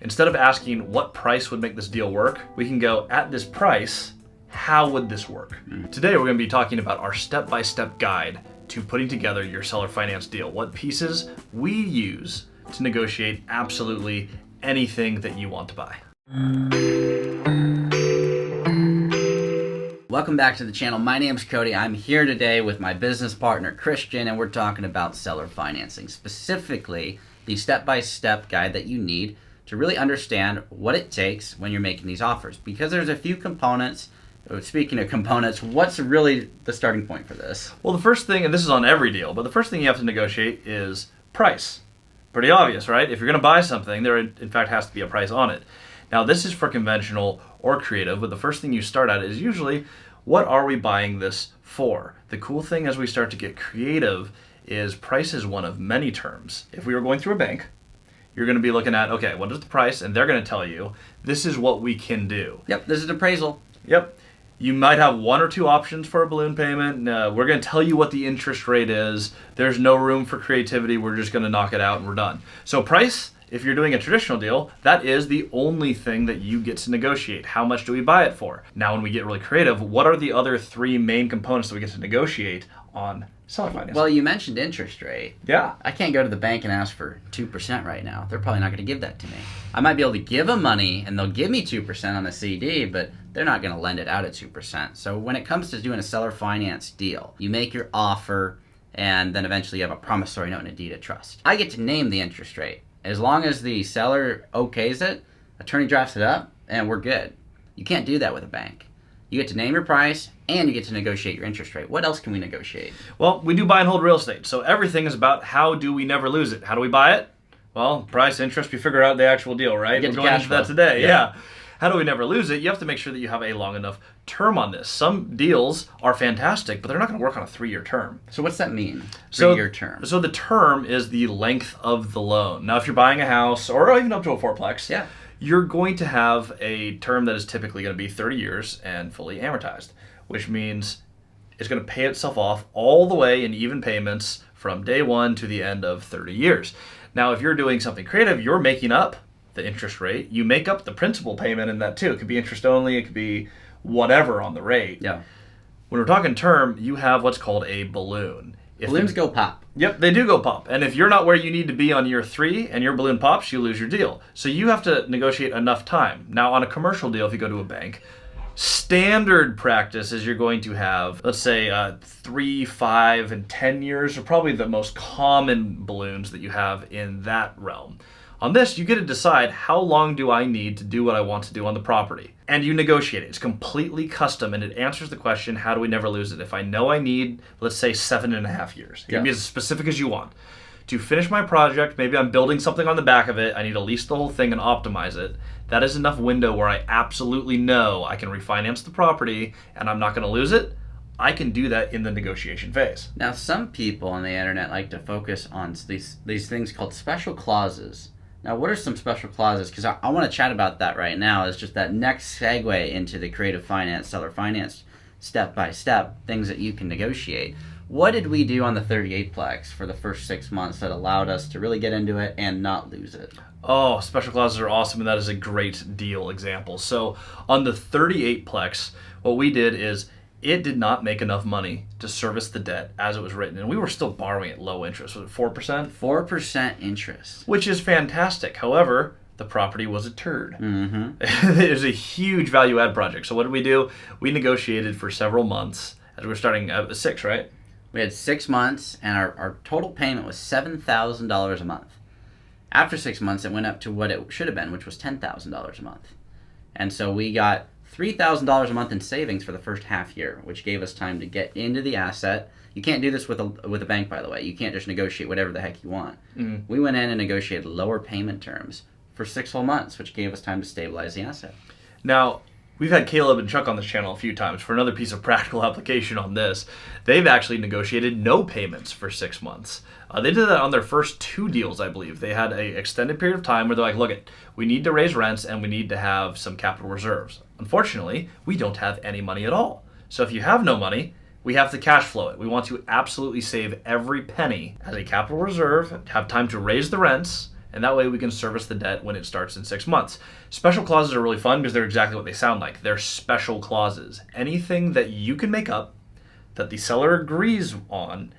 Instead of asking what price would make this deal work, we can go, at this price, how would this work? Today we're going to be talking about our step-by-step guide to putting together your seller finance deal. What pieces we use to negotiate absolutely anything that you want to buy. Welcome back to the channel. My name's Cody. I'm here today with my business partner Christian, and we're talking about seller financing, specifically the step-by-step guide that you need to really understand what it takes when you're making these offers, because there's a few components. Speaking of components, what's really the starting point for this? Well, the first thing, and this is on every deal, but the first thing you have to negotiate is price. Pretty obvious, right? If you're going to buy something, there in fact has to be a price on it. Now, this is for conventional or creative, but the first thing you start at is usually, what are we buying this for? The cool thing as we start to get creative is price is one of many terms. If we were going through a bank, you're going to be looking at, okay, what is the price? And they're going to tell you, this is what we can do. Yep, this is an appraisal. Yep. You might have one or two options for a balloon payment. We're going to tell you what the interest rate is. There's no room for creativity. We're just going to knock it out and we're done. So price, if you're doing a traditional deal, that is the only thing that you get to negotiate. How much do we buy it for? Now, when we get really creative, what are the other three main components that we get to negotiate on seller financing? Well, you mentioned interest rate. Yeah. I can't go to the bank and ask for 2% right now. They're probably not going to give that to me. I might be able to give them money and they'll give me 2% on a CD, but they're not going to lend it out at 2%. So when it comes to doing a seller finance deal, you make your offer and then eventually you have a promissory note and a deed of trust. I get to name the interest rate. As long as the seller okays it, attorney drafts it up, and we're good. You can't do that with a bank. You get to name your price, and you get to negotiate your interest rate. What else can we negotiate? Well, we do buy and hold real estate, so everything is about how do we never lose it. How do we buy it? Well, price, interest, we figure out the actual deal, right? We're going into that today, yeah. How do we never lose it? You have to make sure that you have a long enough term on this. Some deals are fantastic, but they're not going to work on a 3-year term. So what's that mean, 3-year term? So the term is the length of the loan. Now, if you're buying a house, or even up to a fourplex, you're going to have a term that is typically going to be 30 years and fully amortized, which means it's going to pay itself off all the way in even payments from day one to the end of 30 years. Now, if you're doing something creative, you're making up the interest rate. You make up the principal payment in that too. It could be interest only, it could be whatever on the rate. Yeah. When we're talking term, you have what's called a balloon. Balloons go pop. Yep, they do go pop. And if you're not where you need to be on year 3 and your balloon pops, you lose your deal. So you have to negotiate enough time. Now, on a commercial deal, if you go to a bank, standard practice is you're going to have, let's say, 3, 5, and 10 years are probably the most common balloons that you have in that realm. On this, you get to decide how long do I need to do what I want to do on the property. And you negotiate it. It's completely custom, and it answers the question, how do we never lose it? If I know I need, let's say, 7.5 years. It can be as specific as you want. To finish my project, maybe I'm building something on the back of it, I need to lease the whole thing and optimize it. That is enough window where I absolutely know I can refinance the property and I'm not going to lose it. I can do that in the negotiation phase. Now, some people on the internet like to focus on these things called special clauses. Now, what are some special clauses? Because I want to chat about that right now. It's just that next segue into the creative finance, seller finance, step-by-step, things that you can negotiate. What did we do on the 38-plex for the first 6 months that allowed us to really get into it and not lose it? Oh, special clauses are awesome, and that is a great deal example. So on the 38-plex, what we did is it did not make enough money to service the debt as it was written. And we were still borrowing at low interest. Was it 4%? 4% interest. Which is fantastic. However, the property was a turd. Mm-hmm. It was a huge value add project. So what did we do? We negotiated for several months as we were starting at 6, right? We had 6 months, and our total payment was $7,000 a month. After 6 months, it went up to what it should have been, which was $10,000 a month. And so we got $3,000 a month in savings for the first half year, which gave us time to get into the asset. You can't do this with a bank, by the way. You can't just negotiate whatever the heck you want. Mm-hmm. We went in and negotiated lower payment terms for 6 whole months, which gave us time to stabilize the asset. Now, we've had Caleb and Chuck on this channel a few times for another piece of practical application on this. They've actually negotiated no payments for 6 months. They did that on their first 2 deals, I believe. They had an extended period of time where they're like, look, we need to raise rents and we need to have some capital reserves. Unfortunately, we don't have any money at all. So if you have no money, we have to cash flow it. We want to absolutely save every penny as a capital reserve, have time to raise the rents, And that way we can service the debt when it starts in 6 months. Special clauses are really fun because they're exactly what they sound like. They're special clauses. Anything that you can make up, that the seller agrees on,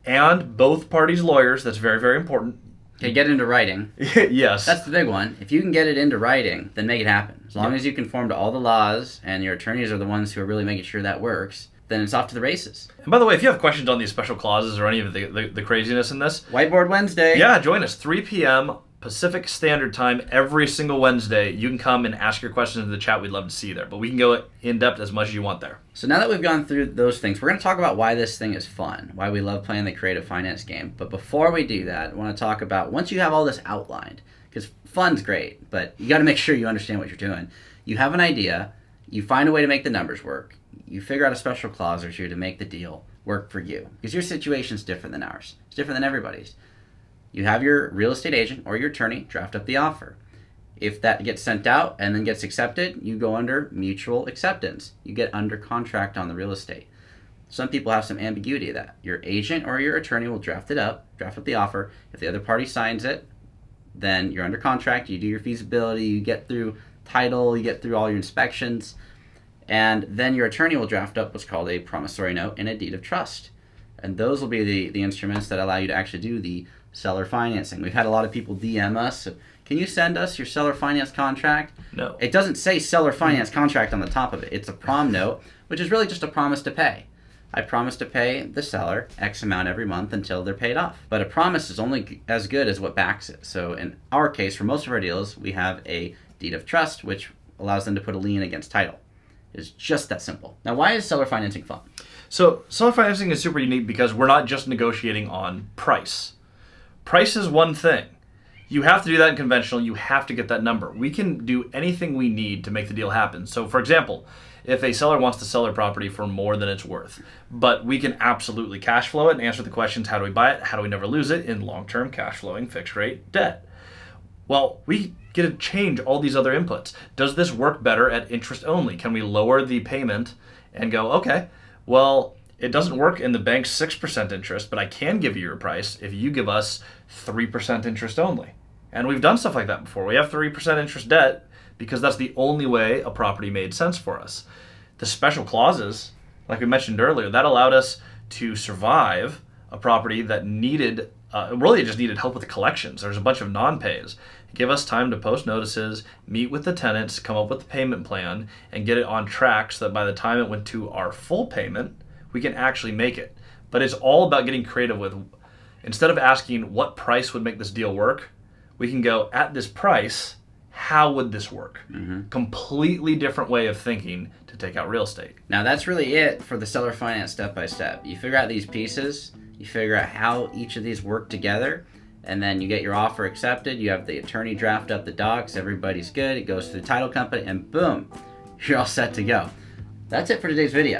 and both parties' lawyers, that's very, very important. Okay, get into writing. Yes. That's the big one. If you can get it into writing, then make it happen. As long as you conform to all the laws and your attorneys are the ones who are really making sure that works, then it's off to the races. And by the way, if you have questions on these special clauses or any of the craziness in this, Whiteboard Wednesday. yeah, join us. 3 p.m. Pacific Standard Time every single Wednesday. You can come and ask your questions in the chat. We'd love to see you there. But we can go in depth as much as you want there. So now that we've gone through those things, we're going to talk about why this thing is fun, why we love playing the creative finance game. But before we do that, I want to talk about, once you have all this outlined, because fun's great, but you got to make sure you understand what you're doing. You have an idea, you find a way to make the numbers work, you figure out a special clause or two to make the deal work for you. Because your situation's different than ours. It's different than everybody's. You have your real estate agent or your attorney draft up the offer. If that gets sent out and then gets accepted, you go under mutual acceptance. You get under contract on the real estate. Some people have some ambiguity of that. Your agent or your attorney will draft up the offer. If the other party signs it, then you're under contract. You do your feasibility, you get through title, you get through all your inspections, and then your attorney will draft up what's called a promissory note and a deed of trust. And those will be the instruments that allow you to actually do the seller financing. We've had a lot of people DM us, can you send us your seller finance contract? No. It doesn't say seller finance contract on the top of it. It's a prom note, which is really just a promise to pay. I promise to pay the seller X amount every month until they're paid off. But a promise is only as good as what backs it. So in our case, for most of our deals, we have a deed of trust, which allows them to put a lien against title. It's just that simple. Now, why is seller financing fun? So seller financing is super unique because we're not just negotiating on price. Price is one thing. You have to do that in conventional. You have to get that number. We can do anything we need to make the deal happen. So, for example, if a seller wants to sell their property for more than it's worth, but we can absolutely cash flow it and answer the questions, how do we buy it? How do we never lose it in long-term cash flowing fixed rate debt? Well, we get to change all these other inputs. Does this work better at interest only? Can we lower the payment and go, okay, well, it doesn't work in the bank's 6% interest, but I can give you your price if you give us 3% interest only. And we've done stuff like that before. We have 3% interest debt because that's the only way a property made sense for us. The special clauses, like we mentioned earlier, that allowed us to survive a property that needed, really just needed help with the collections. There's a bunch of non-pays. Give us time to post notices, meet with the tenants, come up with the payment plan, and get it on track so that by the time it went to our full payment, we can actually make it. But it's all about getting creative with, instead of asking what price would make this deal work, we can go, at this price, how would this work? Mm-hmm. Completely different way of thinking to take out real estate. Now that's really it for the seller finance step by step. You figure out these pieces, you figure out how each of these work together, and then you get your offer accepted, you have the attorney draft up the docs, everybody's good, it goes to the title company, and boom, you're all set to go. That's it for today's video.